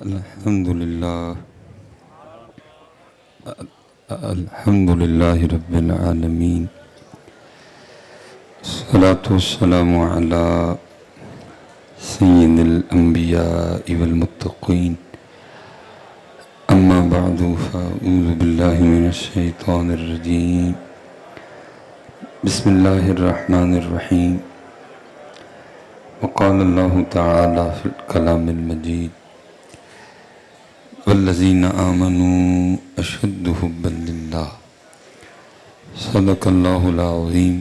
الحمد لله رب العالمين، الصلاة والسلام على سيد الأنبياء والمتقين، أما بعد فأعوذ بالله من الشيطان الرجيم، بسم الله الرحمن الرحيم. وقال الله تعالى في الكلام المجيد: والذين آمنوا أشد حبا لله. صدق الله العظيم،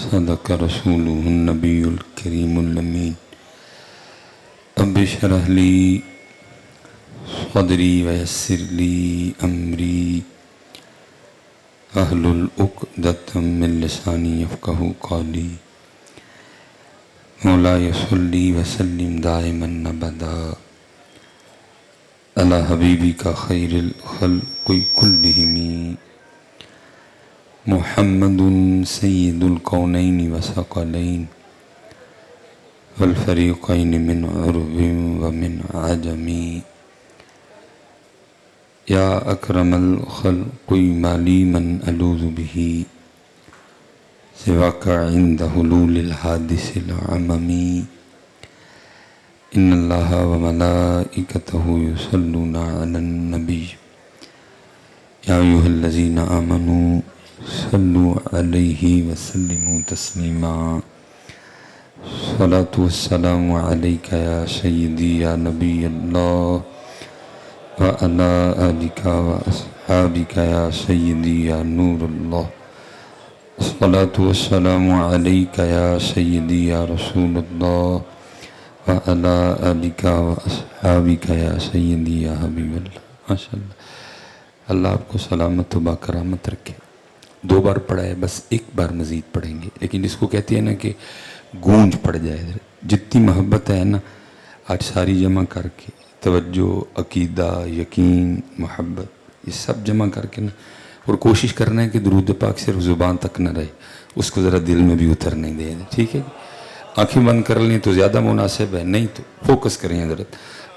صدق رسوله النبي الكريم الأمين. رب اشرح لي صدري ويسر لي أمري واحلل عقدة من لساني يفقهوا قولي. مولاي صل وسلم دائما أبدا على حبيبك خير الخلق كلهم محمد سيد الكونين وثقلين والفريقين من عرب ومن عجم. يا أكرم الخلق ما لي من ألوذ به سواك عند حلول الحادث العممي. إن الله وملائكته يصلون على النبي يا أيها الذين آمنوا صلوا عليه وسلموا تسليما. الصلاة والسلام عليك يا سيدي يا نبي الله وعلى آلك وأصحابك يا سيدي يا نور الله. الصلاة والسلام عليك يا سيدي يا رسول الله وعلى آلك وأصحابك يا سيدي يا حبیب اللہ. ماشاء اللہ. اللہ آپ کو سلامت و باکرامت رکھے. 2 بار پڑھا ہے، بس 1 بار مزید پڑھیں گے، لیکن اس کو کہتے ہیں نا کہ گونج پڑ جائے. جتنی محبت ہے نا آج ساری جمع کر کے، توجہ، عقیدہ، یقین، محبت، یہ سب جمع کر کے نا، اور کوشش کرنا ہے کہ درود پاک صرف زبان تک نہ رہے، اس کو ذرا دل میں بھی اترنے دیں. ٹھیک ہے، آنکھیں بند کر لیں تو زیادہ مناسب ہے، نہیں تو فوکس کریں حضرت.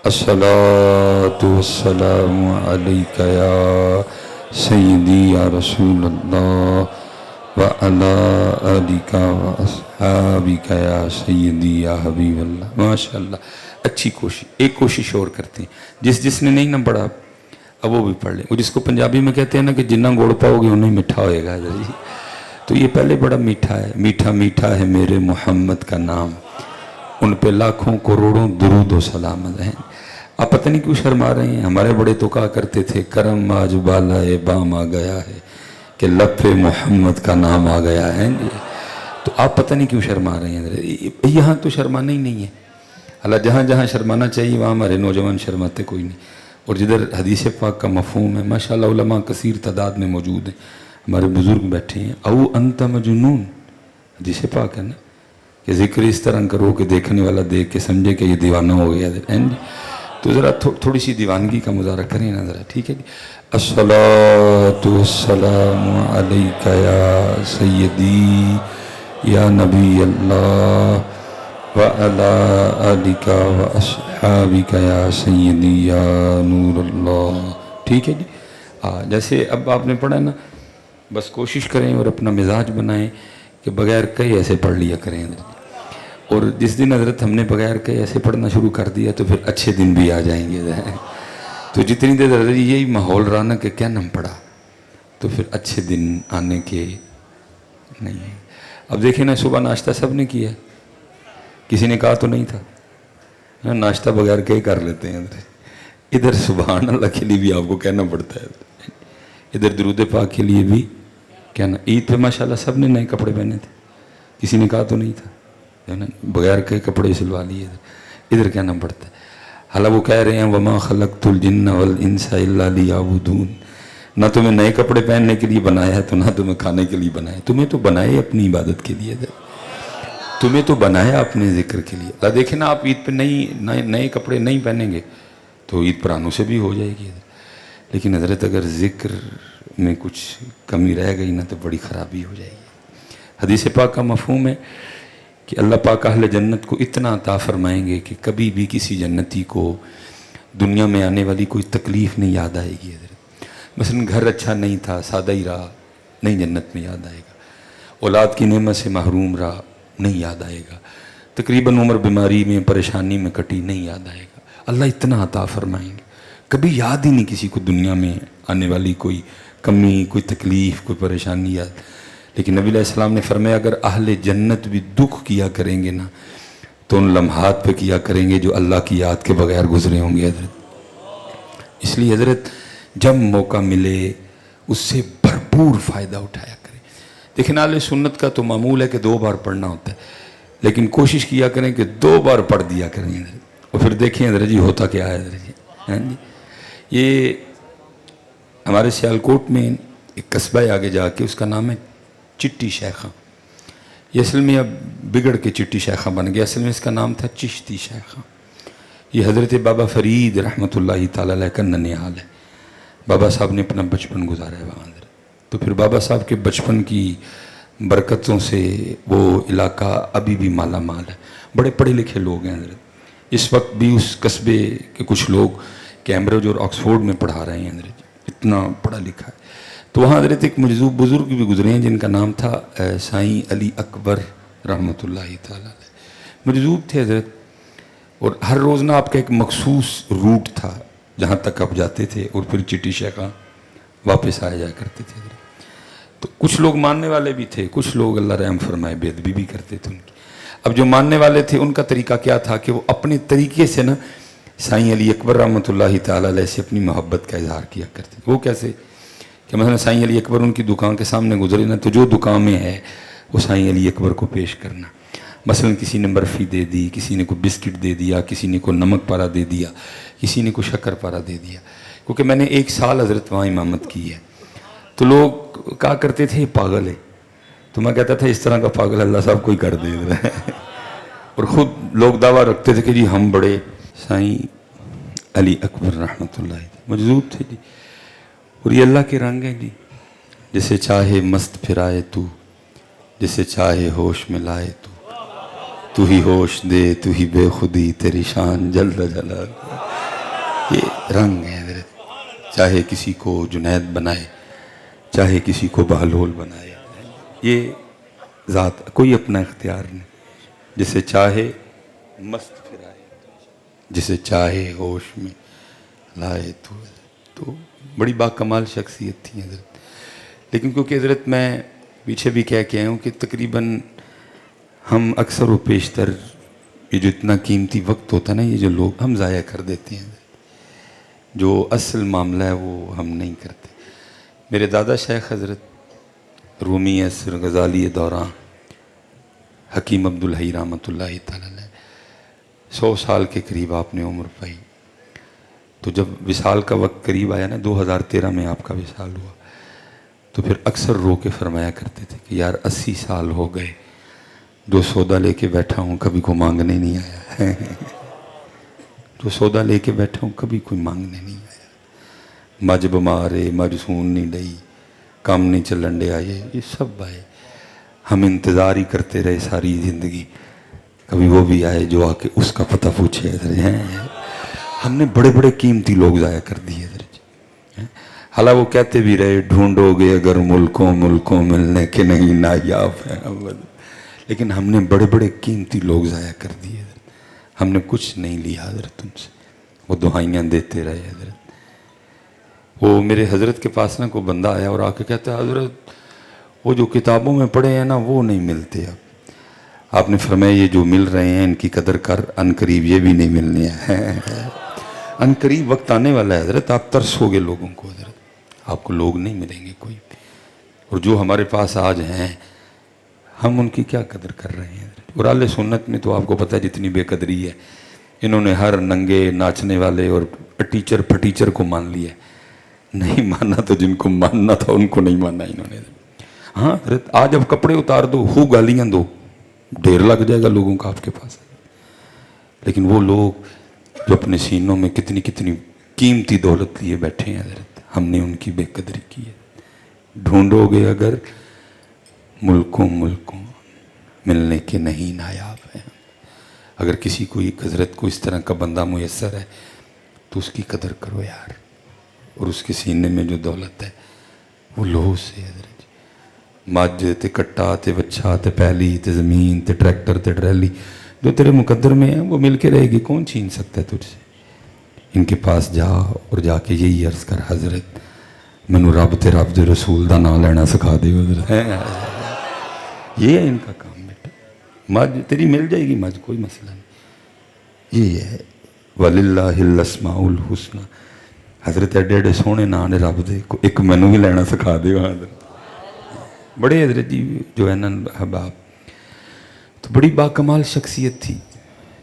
الصلاۃ والسلام علیک یا سیدی یا رسول اللہ وعلی آلک واصحابک یا سیدی یا حبیب اللہ. ماشاء اللہ، اچھی کوشش. ایک کوشش اور کرتے ہیں، جس نے نہیں نہ پڑھا اب وہ بھی پڑھ لیں. وہ جس کو پنجابی میں کہتے ہیں نا کہ جنہ گوڑ پاؤ گے انہیں میٹھا ہوئے گا جی. تو یہ پہلے بڑا میٹھا ہے. میٹھا میٹھا ہے میرے محمد کا نام، ان پہ لاکھوں کروڑوں درود و سلام ہیں. آپ پتہ نہیں کیوں شرما رہے ہیں. ہمارے بڑے تو کہا کرتے تھے کرم آج بالائے بام آ گیا ہے کہ لب پہ محمد کا نام آ گیا ہے. تو آپ پتہ نہیں کیوں شرما رہے ہیں. یہاں تو شرمانا ہی نہیں ہے. اللہ جہاں جہاں شرمانا چاہیے وہاں ہمارے نوجوان شرماتے کوئی نہیں. اور جدھر حدیث پاک کا مفہوم ہے ماشاءاللہ علماء کثیر تعداد میں موجود ہیں، ہمارے بزرگ بیٹھے ہیں. او انت مجنون، حدیث پاک ہے نا کہ ذکر اس طرح کرو کہ دیکھنے والا دیکھ کے سمجھے کہ یہ دیوانہ ہو گیا. تو ذرا تھوڑی سی دیوانگی کا مظاہرہ کریں نا ذرا. ٹھیک ہے جی. الصلاۃ والسلام علیک یا سیدی یا نبی اللہ وعلی آلک واصحابک یا سیدی یا نور اللہ. ٹھیک ہے جی. جیسے اب آپ نے پڑھا نا، بس کوشش کریں اور اپنا مزاج بنائیں کہ بغیر کئی ایسے پڑھ لیا کریں. اور جس دن حضرت ہم نے بغیر کئی ایسے پڑھنا شروع کر دیا تو پھر اچھے دن بھی آ جائیں گے. تو جتنی دیر حضرت یہی ماحول رہا نا کہ کیا نام پڑھا تو پھر اچھے دن آنے کے نہیں ہیں. اب دیکھیں نا، صبح ناشتہ سب نے کیا، کسی نے کہا تو نہیں تھا. ناشتہ بغیر کئی کر لیتے ہیں. ادھر سبحان اللہ کے لیے بھی آپ کو کہنا پڑتا ہے، ادھر درود پاک کے لیے بھی کہنا. عید پہ ماشاءاللہ سب نے نئے کپڑے پہنے تھے، کسی نے کہا تو نہیں تھا. بغیر کئی کپڑے سلوا لیے، ادھر کہنا پڑتا ہے. حالانکہ وہ کہہ رہے ہیں وما خلقت الجن والانس الا لیعبدون. نہ تمہیں نئے کپڑے پہننے کے لیے بنایا ہے تو نہ تمہیں کھانے کے لیے بنایا ہے. تمہیں تو بنائے اپنی عبادت کے لیے، تمہیں تو بنایا اپنے ذکر کے لیے. اللہ دیکھیں نا، آپ عید پہ نئے کپڑے نہیں پہنیں گے تو عید پرانوں سے بھی ہو جائے گی. لیکن حضرت اگر ذکر میں کچھ کمی رہ گئی نا تو بڑی خرابی ہو جائے گی. حدیث پاک کا مفہوم ہے کہ اللہ پاک اہل جنت کو اتنا عطا فرمائیں گے کہ کبھی بھی کسی جنتی کو دنیا میں آنے والی کوئی تکلیف نہیں یاد آئے گی حضرت. مثلا گھر اچھا نہیں تھا، سادہ ہی رہا، نہیں جنت میں یاد آئے گا. اولاد کی نعمت سے محروم رہا، نہیں یاد آئے گا. تقریباً عمر بیماری میں پریشانی میں کٹی، نہیں یاد آئے گا. اللہ اتنا عطا فرمائیں گے، کبھی یاد ہی نہیں کسی کو دنیا میں آنے والی کوئی کمی، کوئی تکلیف، کوئی پریشانی یاد. لیکن نبی علیہ السلام نے فرمایا اگر اہل جنت بھی دکھ کیا کریں گے نا تو ان لمحات پہ کیا کریں گے جو اللہ کی یاد کے بغیر گزرے ہوں گے حضرت. اس لیے حضرت جب موقع ملے اس سے بھرپور فائدہ اٹھایا کریں. دیکھیں اہل سنت کا تو معمول ہے کہ 2 بار پڑھنا ہوتا ہے، لیکن کوشش کیا کریں کہ 2 بار پڑھ دیا کریں حضرت. اور پھر دیکھیں حضرت جی ہوتا کیا ہے حضرت جی. یہ ہمارے سیالکوٹ میں ایک قصبہ ہے آگے جا کے، اس کا نام ہے چٹی شیخہ. یہ اصل میں اب بگڑ کے چٹی شیخہ بن گیا، اصل میں اس کا نام تھا چشتی شیخہ. یہ حضرت بابا فرید رحمۃ اللہ تعالی علیہ کا ننیال ہے. بابا صاحب نے اپنا بچپن گزارا ہے وہاں حضرت. تو پھر بابا صاحب کے بچپن کی برکتوں سے وہ علاقہ ابھی بھی مالا مال ہے. بڑے پڑھے لکھے لوگ ہیں حضرت. اس وقت بھی اس قصبے کے کچھ لوگ کیمبرج اور آکسفورڈ میں پڑھا رہے ہیں حضرت، اتنا پڑھا لکھا ہے. تو وہاں حضرت ایک مجذوب بزرگ بھی گزرے ہیں جن کا نام تھا سائیں علی اکبر رحمۃ اللہ تعالی علیہ. مجذوب تھے حضرت، اور ہر روز نا آپ کا ایک مخصوص روٹ تھا جہاں تک آپ جاتے تھے اور پھر چٹی شیخہ واپس آیا جایا کرتے تھے حضرت. تو کچھ لوگ ماننے والے بھی تھے، کچھ لوگ اللہ رحم فرمائے بے ادبی بھی کرتے تھے ان کی. اب جو ماننے والے تھے ان کا طریقہ کیا تھا کہ وہ اپنے طریقے سے نا سائیں علی اکبر رحمۃ اللہ تعالی علیہ سے اپنی محبت کا اظہار کیا کرتے تھے. وہ کیسے کہ مثلا سائیں علی اکبر ان کی دکان کے سامنے گزرے نا تو جو دکان میں ہے وہ سائیں علی اکبر کو پیش کرنا. مثلا کسی نے برفی دے دی، کسی نے کوئی بسکٹ دے دیا، کسی نے کوئی نمک پارا دے دیا، کسی نے کوئی شکر پارا دے دیا. کیونکہ میں نے 1 سال حضرت وہاں امامت کی ہے تو لوگ کہا کرتے تھے پاگل ہے. تو میں کہتا تھا اس طرح کا پاگل اللہ صاحب کوئی کر دے رہا ہے. اور خود لوگ دعویٰ رکھتے تھے کہ جی ہم بڑے سائیں علی اکبر رحمۃ اللہ مجذوب تھے جی. اور یہ اللہ کے رنگ ہیں جی. جسے چاہے مست پھرائے تو، جسے چاہے ہوش میں لائے تو ہی ہوش دے، تو ہی بے خودی، تیری شان جل جلال. یہ رنگ ہے حضرت. چاہے کسی کو جنید بنائے، چاہے کسی کو بہلول بنائے، یہ ذات کوئی اپنا اختیار نہیں. جسے چاہے مست پھرائے، جسے چاہے ہوش میں لائے تو بڑی باکمال شخصیت تھی حضرت. لیکن کیونکہ حضرت میں پیچھے بھی کہہ کے آیا ہوں کہ تقریباً ہم اکثر و بیشتر یہ جو اتنا قیمتی وقت ہوتا ہے نا، یہ جو لوگ ہم ضائع کر دیتے ہیں. جو اصل معاملہ ہے وہ ہم نہیں کرتے. میرے دادا شیخ حضرت رومی عصر غزالی دوران حکیم عبدالحی رحمۃ اللہ تعالی علیہ 100 سال کے قریب آپ نے عمر پائی. تو جب وصال کا وقت قریب آیا نا، 2013 میں آپ کا وصال ہوا، تو پھر اکثر رو کے فرمایا کرتے تھے کہ یار 80 سال ہو گئے، جو سودا لے کے بیٹھا ہوں کبھی کو مانگنے نہیں آیا. جو سودا لے کے بیٹھا ہوں کبھی کوئی مانگنے نہیں آیا. مجھ بمارے مجھ سون نہیں ڈئی، کام نہیں چلن ڈے آئے، یہ سب آئے. ہم انتظار ہی کرتے رہے ساری زندگی، کبھی وہ بھی آئے جو آ کے اس کا پتہ پوچھے. ہم نے بڑے بڑے قیمتی لوگ ضائع کر دیے حضرت. حالانکہ وہ کہتے بھی رہے ڈھونڈو گے اگر ملکوں ملکوں ملنے کے نہیں نایاب ہیں، لیکن ہم نے بڑے بڑے قیمتی لوگ ضائع کر دیے حضرت. ہم نے کچھ نہیں لیا حضرت ان سے. وہ دعائیاں دیتے رہے حضرت. وہ میرے حضرت کے پاس نا کوئی بندہ آیا اور آ کے کہتا ہے حضرت وہ جو کتابوں میں پڑھے ہیں نا وہ نہیں ملتے. اب آپ نے فرمایا یہ جو مل رہے ہیں ان کی قدر کر، ان قریب یہ بھی نہیں ملنے ہیں. ان قریب وقت آنے والا ہے حضرت، آپ ترس ہوگے لوگوں کو حضرت. آپ کو لوگ نہیں ملیں گے کوئی. اور جو ہمارے پاس آج ہیں ہم ان کی کیا قدر کر رہے ہیں حضرت. اور اہل سنت میں تو آپ کو پتہ ہے جتنی بے قدری ہے. انہوں نے ہر ننگے ناچنے والے اور ٹیچر پھٹیچر کو مان لیا. نہیں مانا تو جن کو ماننا تھا ان کو نہیں مانا انہوں نے. ہاں حضرت آج اب کپڑے اتار دو، خوب گالیاں دو، ڈھیر لگ جائے گا لوگوں کا آپ کے پاس. لیکن وہ لوگ جو اپنے سینوں میں کتنی کتنی قیمتی دولت لیے بیٹھے ہیں حضرت، ہم نے ان کی بے قدری کی ہے. ڈھونڈو گے اگر ملکوں ملکوں ملنے کے نہیں نایاب ہیں. اگر کسی کو ایک حضرت کو اس طرح کا بندہ میسر ہے تو اس کی قدر کرو یار. اور اس کے سینے میں جو دولت ہے وہ لو سے حضرت جی. مجھ تے کٹا تے وچھا تے پہلی تے زمین تے ٹریکٹر تے ٹریلی جو تیرے مقدر میں ہیں وہ مل کے رہے گی. کون چھین سکتا ہے تجھ سے؟ ان کے پاس جا اور جا کے یہی عرض کر حضرت مینو رب تے رب دے رسول دا نام لینا سکھا دے حضرت. یہ ہے ان کا کام بیٹا. مجھ تیری مل جائے گی مجھ، کوئی مسئلہ نہیں. یہ ہے وَلِلَّهِ الْأَسْمَاءُ الْحُسْنَى. حضرت ایڈے ایڈے سونے نام نے رب دے ایک مینو بھی لینا سکھا دے. بڑے حضرت جی جو ہے نا احباب تو بڑی باکمال شخصیت تھی.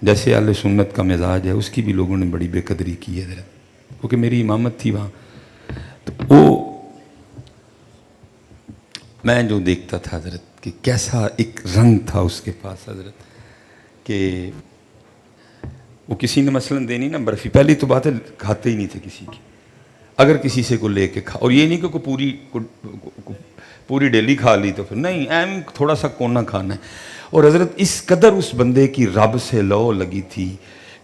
جیسے اہل سنت کا مزاج ہے اس کی بھی لوگوں نے بڑی بے قدری کی ہے حضرت. کیونکہ میری امامت تھی وہاں تو وہ میں جو دیکھتا تھا حضرت کہ کیسا ایک رنگ تھا اس کے پاس حضرت کہ وہ کسی نے مثلا دینی نا برفی، پہلی تو بات ہے کھاتے ہی نہیں تھے کسی کی. اگر کسی سے کو لے کے کھا، اور یہ نہیں کہ پوری ڈیلی کھا لی تو پھر نہیں، ایم تھوڑا سا کونا کھانا ہے. اور حضرت اس قدر اس بندے کی رب سے لو لگی تھی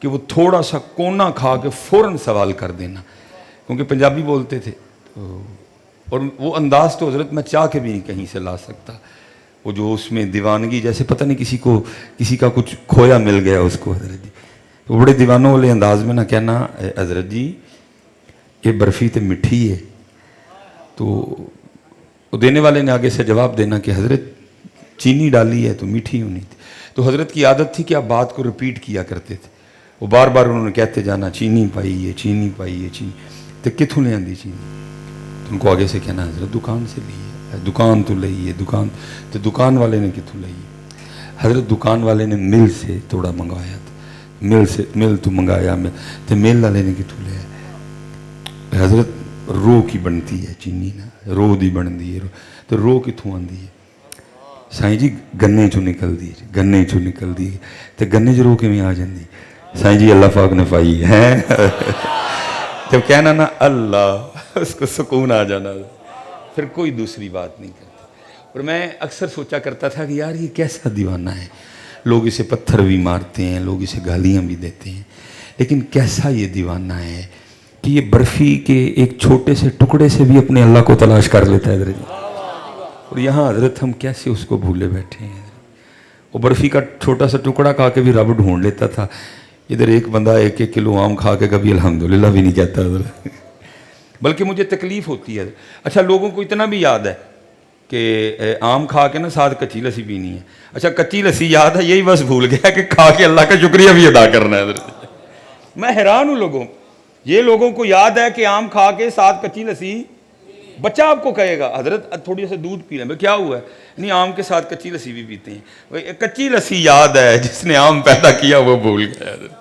کہ وہ تھوڑا سا کونا کھا کے فوراً سوال کر دینا، کیونکہ پنجابی بولتے تھے. اور وہ انداز تو حضرت میں چاہ کے بھی نہیں کہیں سے لا سکتا. وہ جو اس میں دیوانگی، جیسے پتہ نہیں کسی کا کچھ کھویا مل گیا اس کو حضرت جی. تو بڑے دیوانوں والے انداز میں نہ کہنا حضرت جی یہ برفی تو میٹھی ہے. تو وہ دینے والے نے آگے سے جواب دینا کہ حضرت چینی ڈالی ہے تو میٹھی ہونی تھی. تو حضرت کی عادت تھی کہ آپ بات کو رپیٹ کیا کرتے تھے. وہ بار بار انہوں نے کہتے جانا چینی پائی ہے، چینی پائی ہے، چینی. تو کتوں لے آندی چینی؟ تو ان کو آگے سے کہنا حضرت دکان سے لی ہے، دکان تو لئی ہے دکان. تو دکان والے نے کتوں لئی ہے؟ حضرت دکان والے نے مل سے توڑا منگوایا تھا. مل تو منگایا تو مل والے نے کتوں لیا؟ حضرت رو کی بنتی ہے چینی نا، رو دی بنتی ہے. تو رو کتوں آندی ہے؟ سائیں جی گنے چوں نکل دی، گنے چوں نکل دی. تو گنے چ رو کیویں آ جاندی؟ سائیں جی اللہ پاک نے پائی ہے. جب کہنا نا اللہ، اس کو سکون آ جانا، پھر کوئی دوسری بات نہیں کرتا. اور میں اکثر سوچا کرتا تھا کہ یار یہ کیسا دیوانہ ہے. لوگ اسے پتھر بھی مارتے ہیں، لوگ اسے گالیاں بھی دیتے ہیں، لیکن کیسا یہ دیوانہ ہے کہ یہ برفی کے ایک چھوٹے سے ٹکڑے سے بھی اپنے اللہ کو تلاش کر لیتا ہے حضرت. اور یہاں حضرت ہم کیسے اس کو بھولے بیٹھے ہیں. وہ برفی کا چھوٹا سا ٹکڑا کھا کے بھی رب ڈھونڈ لیتا تھا. ادھر ایک بندہ 1-1 کلو آم کھا کے کبھی الحمدللہ بھی نہیں کہتا حضرت. بلکہ مجھے تکلیف ہوتی ہے. اچھا لوگوں کو اتنا بھی یاد ہے کہ آم کھا کے نا ساتھ کچی لسی پینی ہے. اچھا کچی لسی یاد ہے، یہی بس بھول گیا کہ کھا کے اللہ کا شکریہ بھی ادا کرنا ہے حضرت. میں حیران ہوں لوگوں کو یاد ہے کہ آم کھا کے ساتھ کچی لسی. بچہ آپ کو کہے گا حضرت تھوڑی سا دودھ پی لیں، بھائی کیا ہوا ہے؟ نہیں آم کے ساتھ کچی لسی بھی پیتے ہیں. کچی لسی یاد ہے، جس نے آم پیدا کیا وہ بھول گیا حضرت.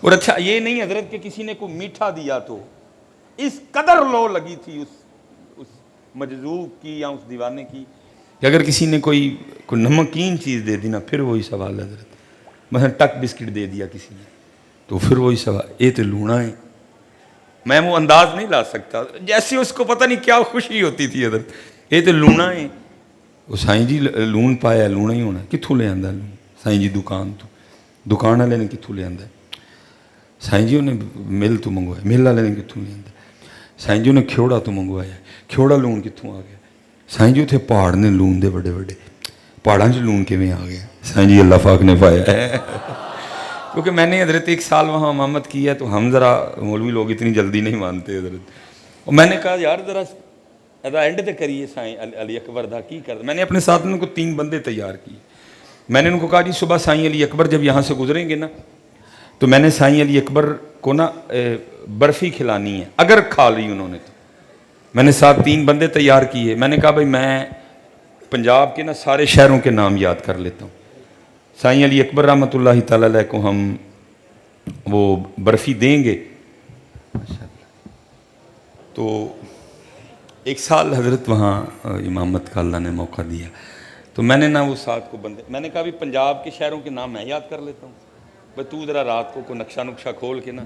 اور اچھا یہ نہیں حضرت کہ کسی نے کوئی میٹھا دیا تو اس قدر لو لگی تھی اس مجذوب کی یا اس دیوانے کی کہ اگر کسی نے کوئی نمکین چیز دے دی نا پھر وہی سوال حضرت. مثلا ٹک بسکٹ دے دیا کسی نے تو پھر وہی سوال، یہ تو لونا ہے. میں وہ انداز نہیں لا سکتا، جیسے اس کو پتہ نہیں کیا خوشی ہوتی تھی حضرت. یہ تو لونا ہے. وہ سائیں جی لون پایا لونا ہی ہونا. کتوں لے آندا لون؟ سائیں جی دکان تو، دکان والے نے کتوں لے آندا؟ سائیں جی انہیں مل تو منگوایا، مل والے نے کتوں لے آندا؟ سائیں جی انہیں کھیوڑا تو منگوایا، کھیوڑا لون کتوں آ گیا؟ سائیں جی اتنے پہاڑ نے لون دے بڑے بڑے، پہاڑوں سے لون کیویں آ گیا؟ سائیں جی اللہ پاک نے پایا ہے. کیونکہ میں نے حضرت 1 سال وہاں امامت کی ہے تو ہم ذرا مولوی لوگ اتنی جلدی نہیں مانتے حضرت. اور میں نے کہا یار ذرا اینڈ تے کریے سائیں علی اکبر دا کی کر. میں نے اپنے ساتھ ان کو 3 بندے تیار کیے. میں نے ان کو کہا جی صبح سائیں علی اکبر جب یہاں سے گزریں گے نا تو میں نے سائیں علی اکبر کو نا برفی کھلانی ہے، اگر کھا لی انہوں نے تو. میں نے ساتھ 3 بندے تیار کیے. میں نے کہا بھائی میں پنجاب کے نا سارے شہروں کے نام یاد کر لیتا ہوں. سائیں علی اکبر رحمۃ اللہ تعالی علیہ کو ہم وہ برفی دیں گے. تو 1 سال حضرت وہاں امامت کا اللہ نے موقع دیا تو میں نے نا وہ ساتھ کو بندے، میں نے کہا بھی پنجاب کے شہروں کے نام میں یاد کر لیتا ہوں، بھائی تو ذرا رات کو نقشہ کھول کے نا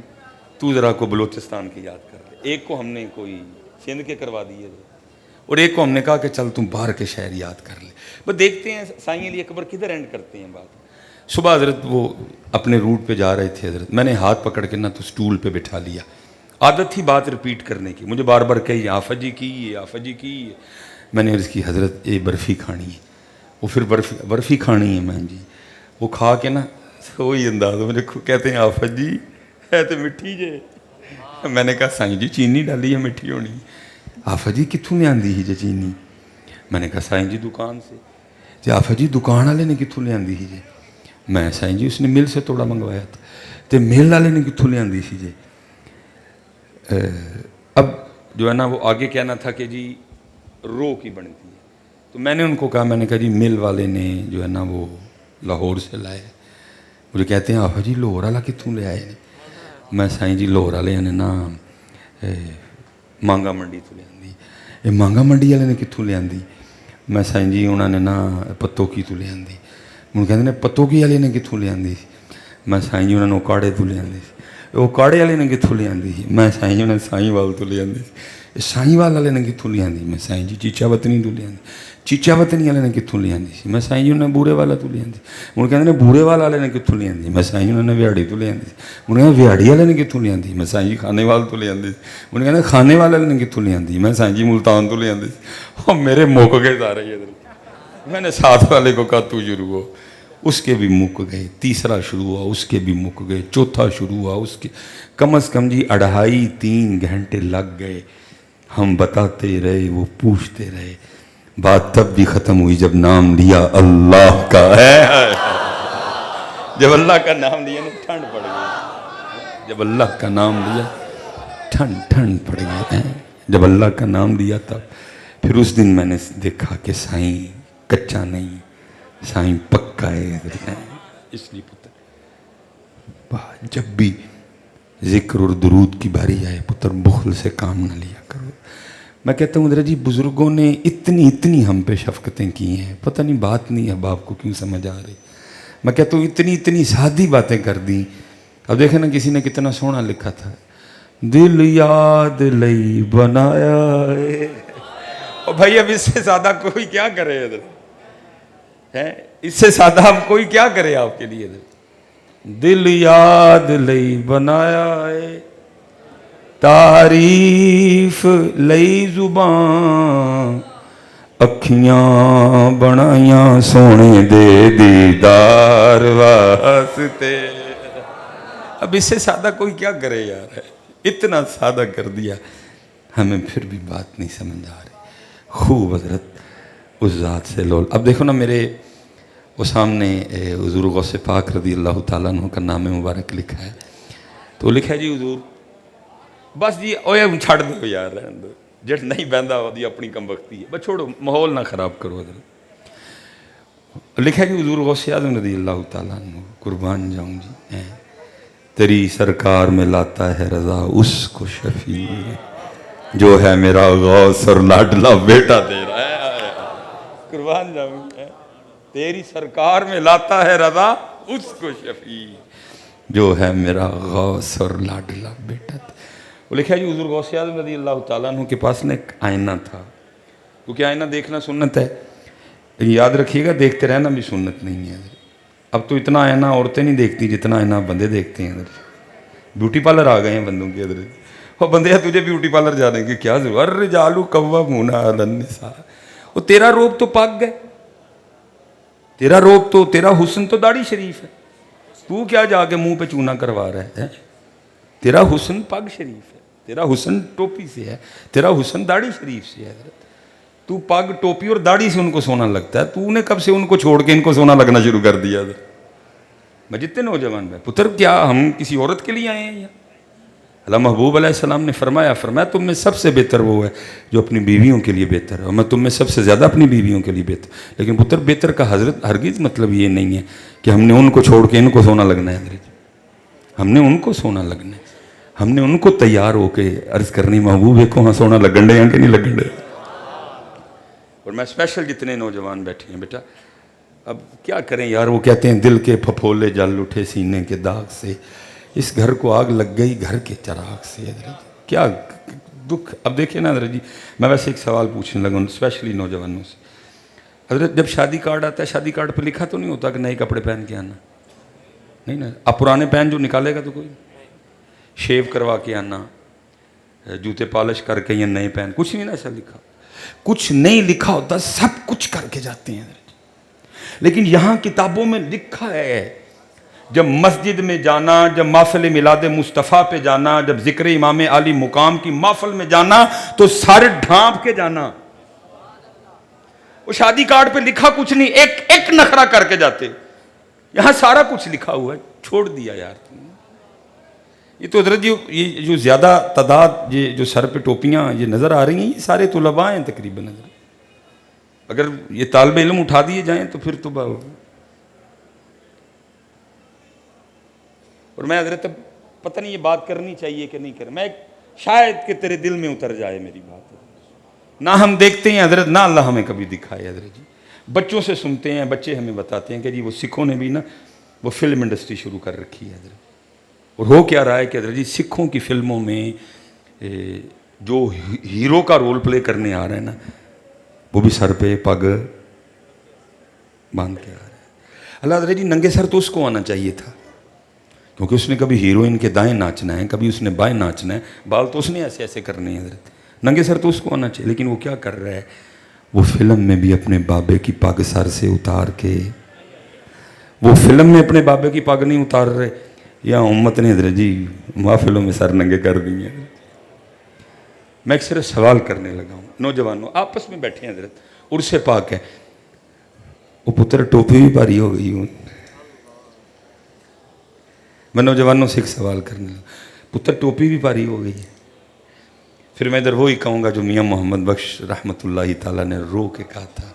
تو ذرا کو بلوچستان کی یاد کر لے. ایک کو ہم نے کوئی سندھ کے کروا دیے اور ایک کو ہم نے کہا کہ چل تم باہر کے شہر یاد کر لے. بس دیکھتے ہیں سائیں علی اکبر کدھر اینڈ کرتے ہیں بات. صبح حضرت وہ اپنے روٹ پہ جا رہے تھے حضرت. میں نے ہاتھ پکڑ کے نا تو سٹول پہ بٹھا لیا. عادت تھی بات رپیٹ کرنے کی، مجھے بار بار کہی آفا جی کی ہے، آفا جی کی ہے۔ میں نے عرض کی حضرت یہ برفی کھانی ہے، وہ پھر برفی کھانی ہے میں جی، وہ کھا کے نا وہی انداز مجھے کہتے ہیں آفا جی ہے تو مٹھی جے۔ میں نے کہا سائیں جی چینی ڈالی ہے مٹھی ہونی۔ آفا جی کتوں لے آندی ہی جے چینی؟ میں نے کہا سائیں جی دکان سے۔ تے آفا جی دکان والے نے کتوں لے آندی ہی جے؟ میں سائیں جی اس نے مل سے توڑا منگوایا تھا۔ تے مل والے نے کتوں لے آندی سی جے؟ اب جو ہے نا وہ آگے کہنا تھا کہ جی رو کی بنتی ہے، تو میں نے ان کو کہا، میں نے کہا جی مل والے نے جو ہے نا وہ لاہور سے لائے۔ مجھے کہتے ہیں آفا جی لاہور والا کتوں لے آئے نے؟ میں سائیں جی لاہور والے نے نا مانگا منڈی تو لے آندی۔ یہ مانگا منڈی والے نے کتوں لے آندی؟ میں سائیں جی انہوں نے نا پتوکی تو لے آندی۔ مجھے کہتے ہیں پتوکی والے نے کتوں لے آندی؟ میں سائیں جی انہوں نے کاڑے تو لے آندی سی۔ وہ کاڑے والے نے کتوں لے آندی سی؟ میں سائیں جی انہوں نے سائیں وال تو لے آندی سی۔ سائیں وال والے نے کتوں لے آندی؟ میں سائیں جی چیچا وطنی تو لے آندی۔ چیچا وطنی والے نے کتوں لے آندی سی؟ میں سائیں جی انہوں نے بورے والا تو لے آندی۔ مجھے کہتے ہیں بورے والے نے کتوں لے آندی؟ میں سائیں جی انہوں نے ویاڑی تو لے آندی سی۔ مجھے کہتے ہیں ویاڑی والے نے کتوں لے آندی؟ میں سائیں جی کھانے وال تو لے آندی سی۔ مجھے کہتے ہیں کھانے والے نے کتوں لے آندی؟ میں سائیں جی ملتان تو لے آندی سی۔ اور میرے موک گئے سارے یہ۔ میں نے ساتھ والے کو کہا تو شروع ہو، اس کے بھی مک گئے، تیسرا شروع ہوا اس کے بھی مک گئے، چوتھا شروع ہوا اس کے، کم از کم جی 2.5-3 گھنٹے لگ گئے۔ ہم بتاتے رہے، وہ پوچھتے رہے، بات تب بھی ختم ہوئی جب نام لیا اللہ کا ہے۔ جب اللہ کا نام لیا نا ٹھنڈ پڑ گئی، جب اللہ کا نام لیا ٹھنڈ پڑ گئی۔ جب اللہ کا نام لیا تب پھر اس دن میں نے دیکھا کہ سائیں کچا نہیں، سائیں پکا ہے۔ اس لیے پتر جب بھی ذکر اور درود کی باری آئے پتر بخل سے کام نہ لیا کرو۔ میں کہتا ہوں جی بزرگوں نے اتنی ہم پہ شفقتیں کی ہیں، پتہ نہیں بات نہیں اب آپ کو کیوں سمجھ آ رہی۔ میں کہتا ہوں اتنی سادی باتیں کر دیں۔ اب دیکھیں نا کسی نے کتنا سونا لکھا تھا، دل یاد لئی بنایا ہے۔ اور بھائی اب اس سے زیادہ کوئی کیا کرے ادھر، اس سے زیادہ اب کوئی کیا کرے آپ کے لیے ادھر؟ دل یاد لئی بنایا ہے، تعریف لئی زبان، اکھیاں بنائیاں سونے دے دیدار واسطے۔ اب اس سے سادہ کوئی کیا کرے یار، اتنا سادہ کر دیا، ہمیں پھر بھی بات نہیں سمجھ آ رہی۔ خوب حضرت اس ذات سے لول۔ اب دیکھو نا میرے وہ سامنے حضور غوث پاک رضی اللہ تعالیٰ عنہ کا نام مبارک لکھا ہے، تو لکھا ہے جی حضور بس جی اوے چھڑ دو یار، رہن دو، جٹ نہیں بہندا دی اپنی کم بختی ہے، بس چھوڑو ماحول نہ خراب کرو حضرت۔ لکھا ہے جی حضور غوث اعظم رضی اللہ تعالیٰ عنہ، قربان جاؤں جی تیری سرکار میں لاتا ہے رضا اس کو شفیع، جو ہے میرا غوث اور لاڈلا بیٹا تیرا ہے، قربان جاؤں تیری سرکار میں لاتا ہے رضا اس کو شفیع، جو ہے میرا غوث اور لاڈلا بیٹا تیرا۔ وہ لکھا ہے جی حضور غوث اعظم رضی اللہ تعالیٰ عنہ کے پاس نے ایک آئینہ تھا، کیونکہ آئینہ دیکھنا سنت ہے، لیکن یاد رکھیے گا دیکھتے رہنا بھی سنت نہیں ہے۔ اب تو اتنا آئینہ عورتیں نہیں دیکھتی جتنا آئینہ بندے دیکھتے ہیں ادھر، بیوٹی پارلر آ گئے ہیں بندوں کے ادھر۔ وہ بندے ہیں تجھے بیوٹی پارلر جانے کی کیا ضرورت، الرجال قوامون علی النساء۔ وہ تیرا روب تو پاک گئے، تیرا روب تو، تیرا حسن تو داڑھی شریف ہے، تو کیا جا کے منہ پہ چونا کروا رہا ہے؟ تیرا حسن پگ شریف ہے، تیرا حسن ٹوپی سے ہے، تیرا حسن داڑھی شریف سے ہے۔ تو پگ ٹوپی اور داڑھی سے ان کو سونا لگتا ہے، تو نے کب سے ان کو چھوڑ کے ان کو سونا لگنا شروع کر دیا؟ میں جتنے نوجوان میں پتر کیا ہم کسی عورت کے لیے آئے ہیں؟ اللہ محبوب علیہ السلام نے فرمایا تم میں سب سے بہتر وہ ہے جو اپنی بیویوں کے لیے بہتر ہے، اور میں تم میں سب سے زیادہ اپنی بیویوں کے لیے بہتر۔ لیکن پتر بہتر کا حضرت ہرگز مطلب یہ نہیں ہے کہ ہم نے ان کو چھوڑ کے ان کو سونا لگنا ہے، ہم نے ان کو سونا لگنا ہے، ہم نے ان کو تیار ہو کے عرض کرنی محبوب ایک وہاں سونا لگن ڈے ہیں کہ نہیں لگن ڈے۔ اور میں اسپیشل جتنے نوجوان بیٹھے ہیں بیٹا اب کیا کریں یار، وہ کہتے ہیں دل کے پھپھولے جل اٹھے سینے کے داغ سے، اس گھر کو آگ لگ گئی گھر کے چراغ سے۔ کیا دکھ۔ اب دیکھیں نا حضرت جی میں ویسے ایک سوال پوچھنے لگا اسپیشلی نوجوانوں سے، حضرت جب شادی کارڈ آتا ہے شادی کارڈ پہ لکھا تو نہیں ہوتا کہ نئے کپڑے پہن کے آنا؟ نہیں نا، اب پرانے پہن جو نکالے گا تو کوئی، شیو کروا کے آنا، جوتے پالش کر کے یا نئے پہن، کچھ نہیں نا ایسا لکھا، کچھ نہیں لکھا ہوتا، سب کچھ کر کے جاتے ہیں. لیکن یہاں کتابوں میں لکھا ہے جب مسجد میں جانا، جب محفل میلاد مصطفیٰ پہ جانا، جب ذکر امام علی مقام کی محفل میں جانا تو سارے ڈھانپ کے جانا. وہ شادی کارڈ پہ لکھا کچھ نہیں، ایک ایک نخرہ کر کے جاتے. یہاں سارا کچھ لکھا ہوا ہے، چھوڑ دیا یار. یہ تو حضرت جی یہ جو زیادہ تعداد یہ جو سر پہ ٹوپیاں یہ نظر آ رہی ہیں یہ سارے طلباء ہیں تقریباً. اگر یہ طالب علم اٹھا دیے جائیں تو پھر تو اور میں حضرت پتہ نہیں یہ بات کرنی چاہیے کہ نہیں کرنی، میں شاید کہ تیرے دل میں اتر جائے میری بات. نہ ہم دیکھتے ہیں حضرت، نہ اللہ ہمیں کبھی دکھائے حضرت جی. بچوں سے سنتے ہیں، بچے ہمیں بتاتے ہیں کہ جی وہ سکھوں نے بھی نا وہ فلم انڈسٹری شروع کر رکھی ہے حضرت. اور ہو کیا رہا ہے کہ حضرت جی سکھوں کی فلموں میں جو ہیرو کا رول پلے کرنے آ رہے ہیں نا وہ بھی سر پہ پگ باندھ کے آ رہے ہیں. اللہ حضرت جی ننگے سر تو اس کو آنا چاہیے تھا، کیونکہ اس نے کبھی ہیروئن کے دائیں ناچنا ہے، کبھی اس نے بائیں ناچنا ہے، بال تو اس نے ایسے ایسے کرنے ہیں حضرت. ننگے سر تو اس کو آنا چاہیے. لیکن وہ کیا کر رہا ہے، وہ فلم میں بھی اپنے بابے کی پگ سر سے اتار کے، وہ فلم میں اپنے بابے کی پگ نہیں اتار رہے، یا امت نے حضرت جی محفلوں میں سر ننگے کر دی ہیں. میں ایک صرف سوال کرنے لگا ہوں، نوجوانوں آپس میں بیٹھے ہیں حضرت، عرس پاک ہے، وہ پتر ٹوپی بھی بھاری ہو گئی ہوں. میں نوجوانوں سے ایک سوال کرنے لگا، پتر ٹوپی بھی بھاری ہو گئی ہے. پھر میں ادھر وہی کہوں گا جو میاں محمد بخش رحمت اللہ تعالیٰ نے رو کے کہا تھا.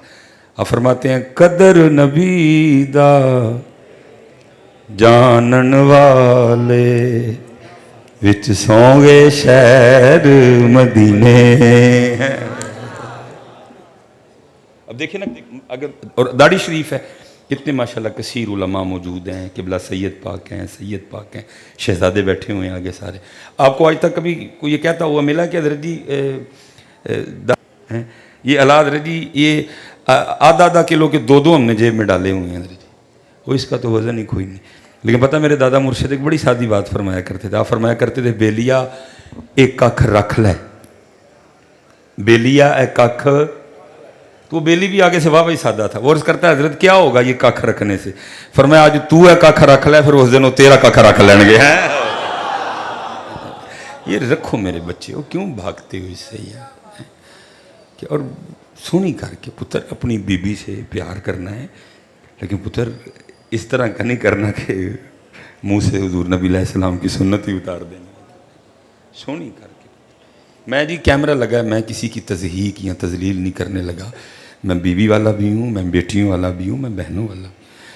آپ فرماتے ہیں قدر نبی دا جانن والے وچ سونگے شہر مدینے. اب دیکھیں نا، اگر اور داڑھی شریف ہے، کتنے ماشاءاللہ کثیر علماء موجود ہیں، قبلہ سید پاک ہیں، سید پاک ہیں، شہزادے بیٹھے ہوئے ہیں آگے سارے. آپ کو آج تک کبھی کوئی یہ کہتا ہوا ملا کہ حضرت جی یہ الا حضرت جی یہ آدھا کلو کے دو ہم نے جیب میں ڈالے ہوئے ہیں حضرت جی، وہ اس کا تو وزن ہی کوئی نہیں. لیکن پتہ میرے دادا مرشد ایک بڑی سادی بات فرمایا کرتے تھے. آپ فرمایا کرتے تھے بیلیا ایک ککھ رکھ لے، بیلیا ایک ککھ. تو بیلی بھی آگے سے واہ بھائی سادہ تھا. وہ عرض کرتا ہے حضرت کیا ہوگا یہ ککھ رکھنے سے؟ فرمایا آج تو ہے ککھ رکھ لے، پھر اس دن وہ تیرا ککھ رکھ لیں گے. یہ رکھو میرے بچے، وہ کیوں بھاگتے ہو اس سے یار؟ اور سونی کر کے پتر اپنی بیوی سے پیار کرنا ہے، لیکن پتر اس طرح کا نہیں کرنا کہ منہ سے حضور نبی علیہ السلام کی سنت ہی اتار دینا. سونی کر کے. میں جی کیمرہ لگا ہے، میں کسی کی تضحیق یا تذلیل نہیں کرنے لگا. میں بیوی والا بھی ہوں، میں بیٹیوں والا بھی ہوں، میں بہنوں والا،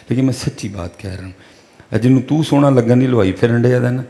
لیکن میں سچی بات کہہ رہا ہوں. جنوں تو سونا لگا نہیں لوائی پھر انڈے جاتا نا.